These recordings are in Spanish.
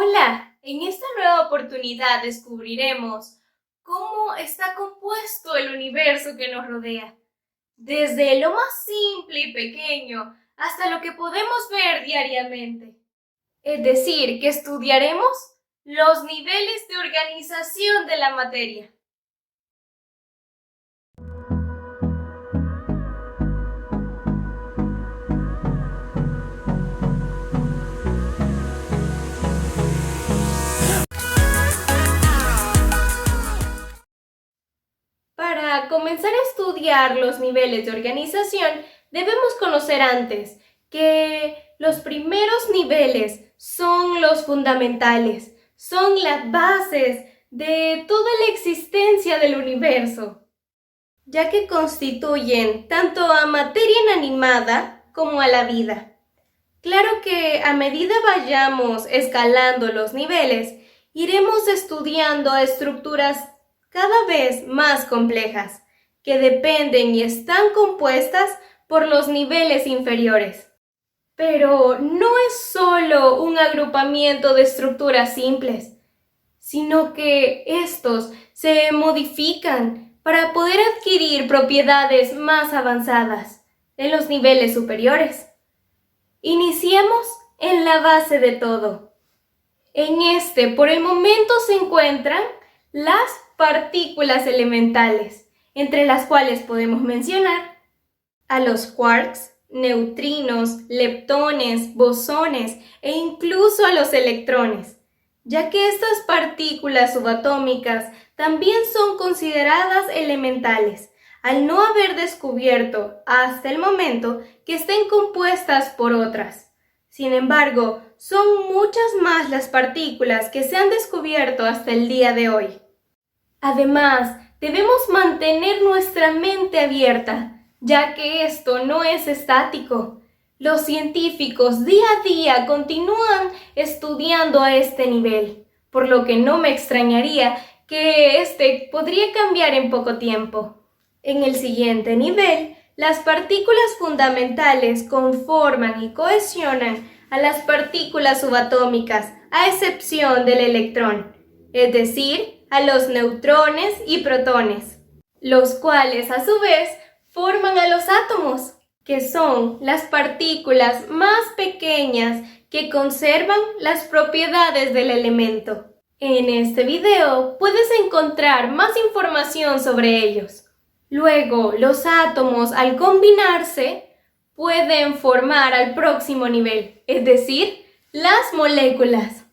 Hola, en esta nueva oportunidad descubriremos cómo está compuesto el universo que nos rodea, desde lo más simple y pequeño hasta lo que podemos ver diariamente. Es decir, que estudiaremos los niveles de organización de la materia. Para comenzar a estudiar los niveles de organización, debemos conocer antes que los primeros niveles son los fundamentales, son las bases de toda la existencia del universo, ya que constituyen tanto a materia inanimada como a la vida. Claro que a medida vayamos escalando los niveles, iremos estudiando estructuras cada vez más complejas, que dependen y están compuestas por los niveles inferiores. Pero no es solo un agrupamiento de estructuras simples, sino que estos se modifican para poder adquirir propiedades más avanzadas en los niveles superiores. Iniciemos en la base de todo. En este, por el momento, se encuentran las partículas elementales, entre las cuales podemos mencionar a los quarks, neutrinos, leptones, bosones e incluso a los electrones, ya que estas partículas subatómicas también son consideradas elementales, al no haber descubierto hasta el momento que estén compuestas por otras. Sin embargo, son muchas más las partículas que se han descubierto hasta el día de hoy. Además, debemos mantener nuestra mente abierta, ya que esto no es estático. Los científicos día a día continúan estudiando a este nivel, por lo que no me extrañaría que este podría cambiar en poco tiempo. En el siguiente nivel, las partículas fundamentales conforman y cohesionan a las partículas subatómicas, a excepción del electrón, es decir, a los neutrones y protones, los cuales a su vez forman a los átomos, que son las partículas más pequeñas que conservan las propiedades del elemento. En este video puedes encontrar más información sobre ellos. Luego, los átomos al combinarse pueden formar al próximo nivel, es decir, las moléculas.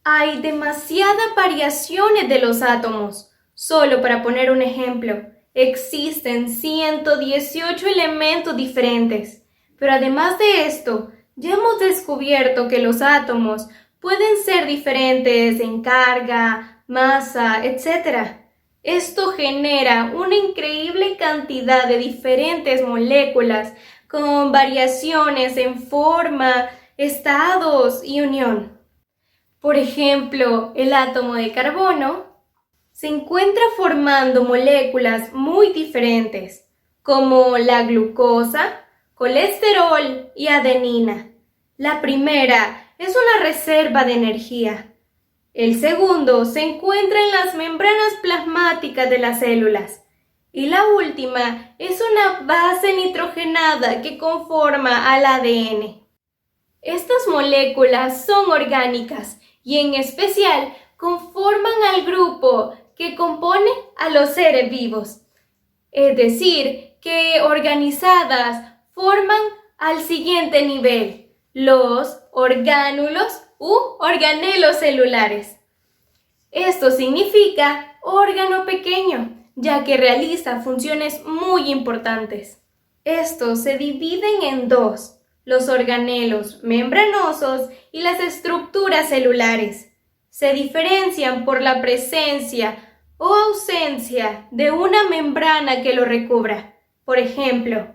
Hay demasiadas variaciones de los átomos. Solo para poner un ejemplo, existen 118 elementos diferentes. Pero además de esto, ya hemos descubierto que los átomos pueden ser diferentes en carga, masa, etc. Esto genera una increíble cantidad de diferentes moléculas con variaciones en forma, estados y unión. Por ejemplo, el átomo de carbono se encuentra formando moléculas muy diferentes, como la glucosa, colesterol y adenina. La primera es una reserva de energía. El segundo se encuentra en las membranas plasmáticas de las células. Y la última es una base nitrogenada que conforma al ADN. Estas moléculas son orgánicas y en especial conforman al grupo que compone a los seres vivos. Es decir, que organizadas forman al siguiente nivel, los orgánulos u organelos celulares. Esto significa órgano pequeño, ya que realiza funciones muy importantes. Estos se dividen en dos: los organelos membranosos y las estructuras celulares. Se diferencian por la presencia o ausencia de una membrana que lo recubra. Por ejemplo,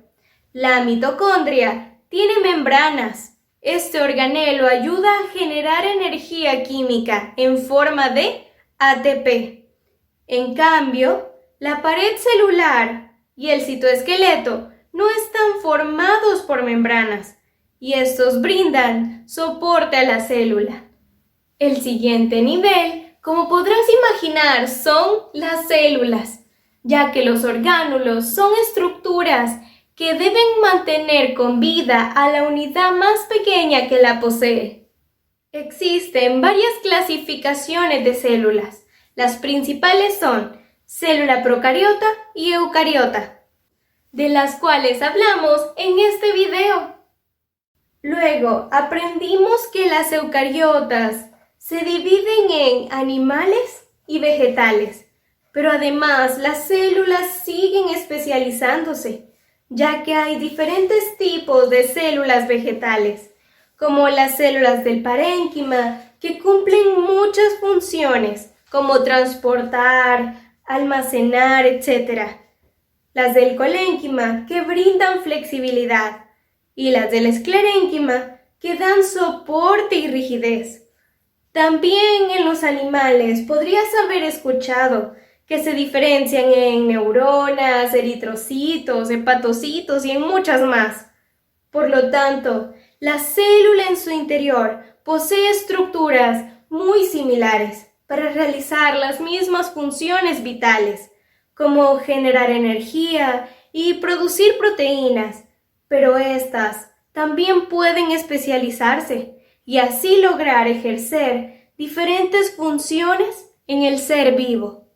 la mitocondria tiene membranas. Este organelo ayuda a generar energía química en forma de ATP. En cambio, la pared celular y el citoesqueleto no están formados por membranas, y estos brindan soporte a la célula. El siguiente nivel, como podrás imaginar, son las células, ya que los orgánulos son estructuras que deben mantener con vida a la unidad más pequeña que la posee. Existen varias clasificaciones de células. Las principales son célula procariota y eucariota, de las cuales hablamos en este video. Luego aprendimos que las eucariotas se dividen en animales y vegetales, pero además las células siguen especializándose, ya que hay diferentes tipos de células vegetales, como las células del parénquima, que cumplen muchas funciones, como transportar, almacenar, etc. Las del colénquima, que brindan flexibilidad, y las del esclerénquima, que dan soporte y rigidez. También en los animales podrías haber escuchado que se diferencian en neuronas, eritrocitos, hepatocitos y en muchas más. Por lo tanto, la célula en su interior posee estructuras muy similares para realizar las mismas funciones vitales, como generar energía y producir proteínas, pero estas también pueden especializarse y así lograr ejercer diferentes funciones en el ser vivo.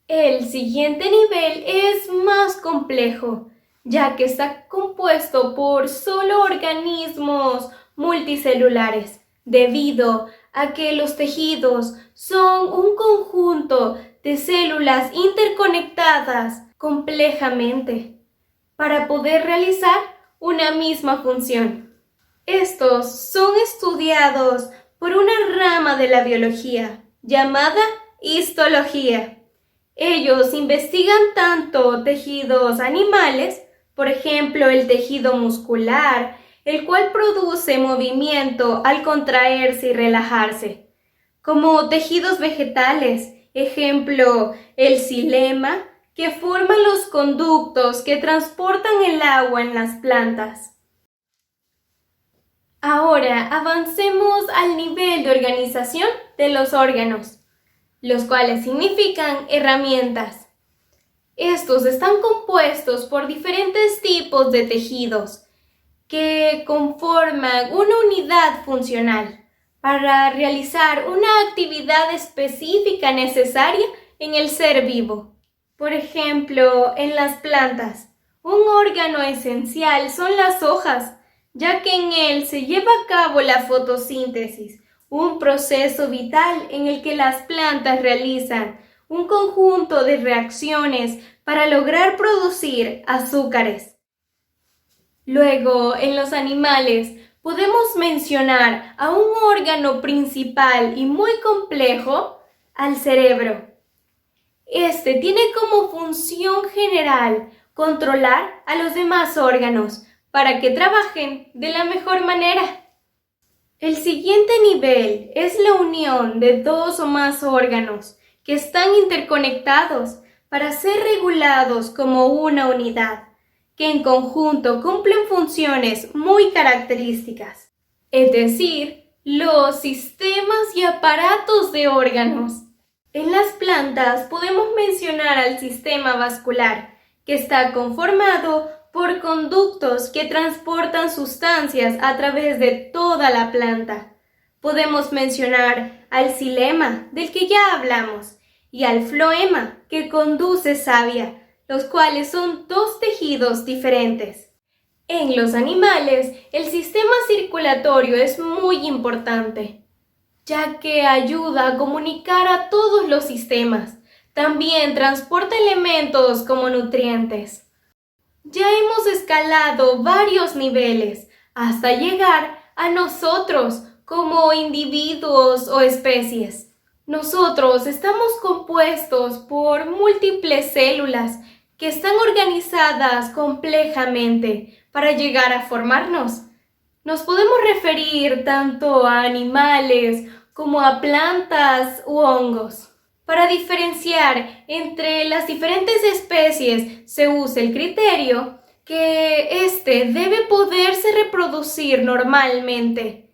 El siguiente nivel es más complejo, ya que está compuesto por solo organismos multicelulares, debido a que los tejidos son un conjunto de células interconectadas complejamente para poder realizar una misma función. Estos son estudiados por una rama de la biología llamada histología. Ellos investigan tanto tejidos animales, por ejemplo el tejido muscular, el cual produce movimiento al contraerse y relajarse, como tejidos vegetales, ejemplo el xilema, que forma los conductos que transportan el agua en las plantas. Ahora avancemos al nivel de organización de los órganos, los cuales significan herramientas. Estos están compuestos por diferentes tipos de tejidos que conforman una unidad funcional para realizar una actividad específica necesaria en el ser vivo. Por ejemplo, en las plantas, un órgano esencial son las hojas, ya que en él se lleva a cabo la fotosíntesis, un proceso vital en el que las plantas realizan un conjunto de reacciones para lograr producir azúcares. Luego, en los animales, podemos mencionar a un órgano principal y muy complejo, al cerebro. Este tiene como función general controlar a los demás órganos para que trabajen de la mejor manera. El siguiente nivel es la unión de dos o más órganos que están interconectados para ser regulados como una unidad, que en conjunto cumplen funciones muy características, es decir, los sistemas y aparatos de órganos. En las plantas podemos mencionar al sistema vascular, que está conformado por conductos que transportan sustancias a través de toda la planta. Podemos mencionar al xilema, del que ya hablamos, y al floema, que conduce savia, los cuales son dos tejidos diferentes. En los animales, el sistema circulatorio es muy importante, ya que ayuda a comunicar a todos los sistemas. También transporta elementos como nutrientes. Ya hemos escalado varios niveles hasta llegar a nosotros como individuos o especies. Nosotros estamos compuestos por múltiples células que están organizadas complejamente para llegar a formarnos. Nos podemos referir tanto a animales como a plantas u hongos. Para diferenciar entre las diferentes especies se usa el criterio que éste debe poderse reproducir normalmente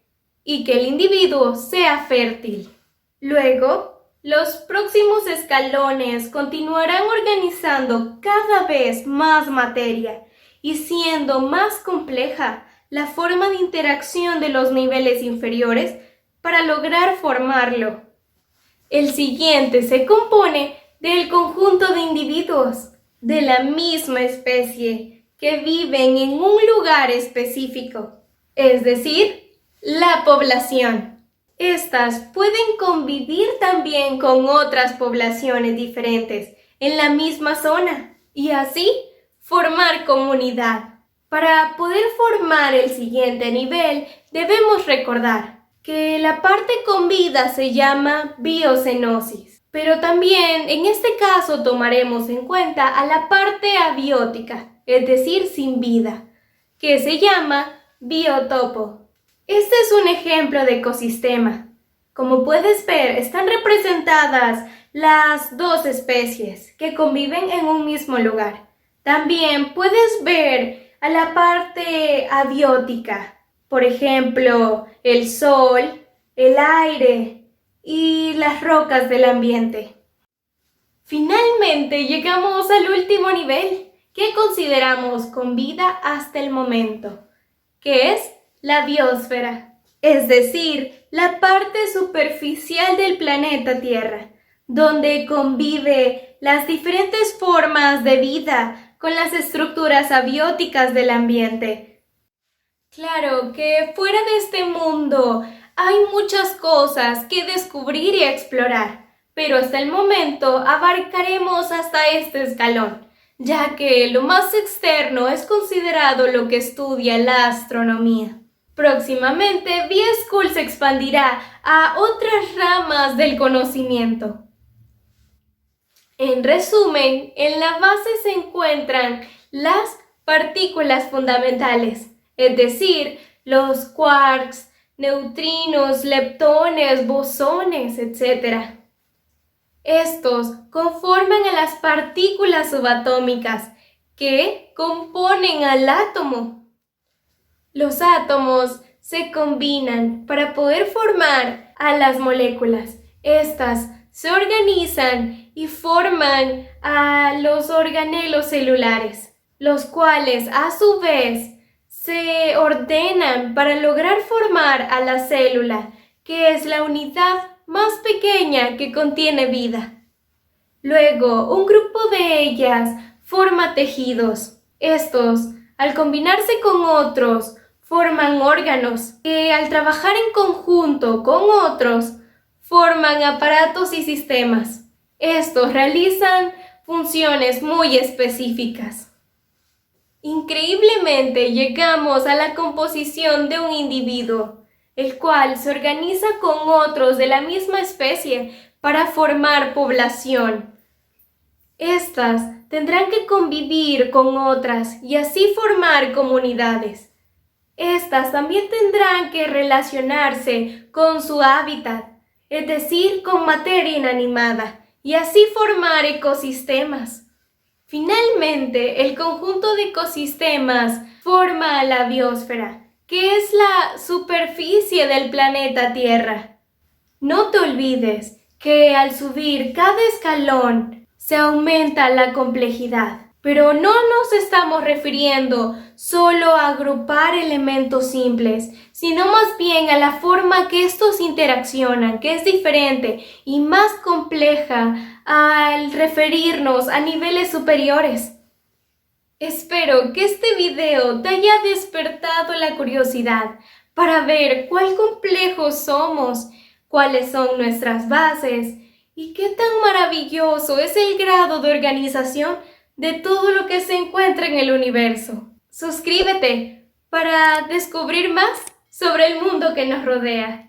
y que el individuo sea fértil. Luego, los próximos escalones continuarán organizando cada vez más materia y siendo más compleja la forma de interacción de los niveles inferiores para lograr formarlo. El siguiente se compone del conjunto de individuos de la misma especie que viven en un lugar específico, es decir, la población. Estas pueden convivir también con otras poblaciones diferentes en la misma zona y así formar comunidad. Para poder formar el siguiente nivel, debemos recordar que la parte con vida se llama biocenosis, pero también en este caso tomaremos en cuenta a la parte abiótica, es decir, sin vida, que se llama biotopo. Este es un ejemplo de ecosistema. Como puedes ver, están representadas las dos especies que conviven en un mismo lugar. También puedes ver a la parte abiótica, por ejemplo, el sol, el aire y las rocas del ambiente. Finalmente llegamos al último nivel que consideramos con vida hasta el momento, que es la biosfera, es decir, la parte superficial del planeta Tierra, donde convive las diferentes formas de vida con las estructuras abióticas del ambiente. Claro que fuera de este mundo hay muchas cosas que descubrir y explorar, pero hasta el momento abarcaremos hasta este escalón, ya que lo más externo es considerado lo que estudia la astronomía. Próximamente, B-School se expandirá a otras ramas del conocimiento. En resumen, en la base se encuentran las partículas fundamentales, es decir, los quarks, neutrinos, leptones, bosones, etc. Estos conforman a las partículas subatómicas que componen al átomo. Los átomos se combinan para poder formar a las moléculas. Estas se organizan y forman a los organelos celulares, los cuales a su vez se ordenan para lograr formar a la célula, que es la unidad más pequeña que contiene vida. Luego, un grupo de ellas forma tejidos. Estos, al combinarse con otros, forman órganos que al trabajar en conjunto con otros, forman aparatos y sistemas. Estos realizan funciones muy específicas. Increíblemente llegamos a la composición de un individuo, el cual se organiza con otros de la misma especie para formar población. Estas tendrán que convivir con otras y así formar comunidades. Estas también tendrán que relacionarse con su hábitat, es decir, con materia inanimada, y así formar ecosistemas. Finalmente, el conjunto de ecosistemas forma la biosfera, que es la superficie del planeta Tierra. No te olvides que al subir cada escalón se aumenta la complejidad, pero no nos estamos refiriendo solo a agrupar elementos simples, sino más bien a la forma que estos interaccionan, que es diferente y más compleja al referirnos a niveles superiores. Espero que este video te haya despertado la curiosidad para ver cuán complejos somos, cuáles son nuestras bases y qué tan maravilloso es el grado de organización de todo lo que se encuentra en el universo. Suscríbete para descubrir más sobre el mundo que nos rodea.